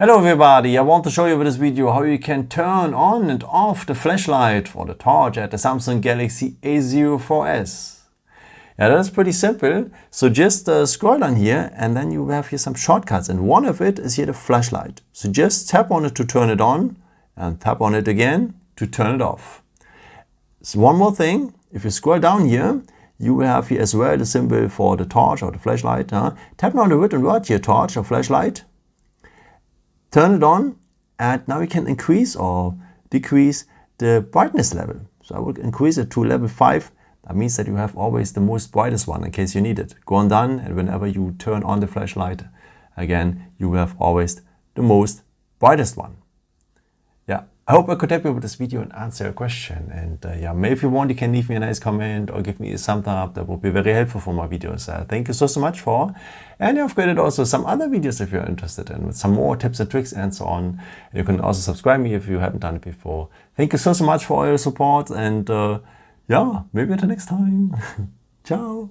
Hello everybody, I want to show you with this video how you can turn on and off the flashlight for the torch at the Samsung Galaxy A04s. Yeah, that's pretty simple. So just scroll down here and then you have here some shortcuts, and one of it is here the flashlight. So just tap on it to turn it on and tap on it again to turn it off. So one more thing, if you scroll down here, you will have here as well the symbol for the torch or the flashlight. Tap on the written word here, torch or flashlight. Turn it on, and now you can increase or decrease the brightness level. So I will increase it to level 5. That means that you have always the most brightest one in case you need it. Go on done, and whenever you turn on the flashlight, again, you will have always the most brightest one. Yeah, I hope I could help you with this video and answer your question. And yeah, maybe if you want, you can leave me a nice comment or give me a thumbs up. That would be very helpful for my videos. Thank you so much for. And I've created also some other videos if you're interested in, with some more tips and tricks and so on. You can also subscribe me if you haven't done it before. Thank you so much for all your support, and yeah, maybe until next time. Ciao.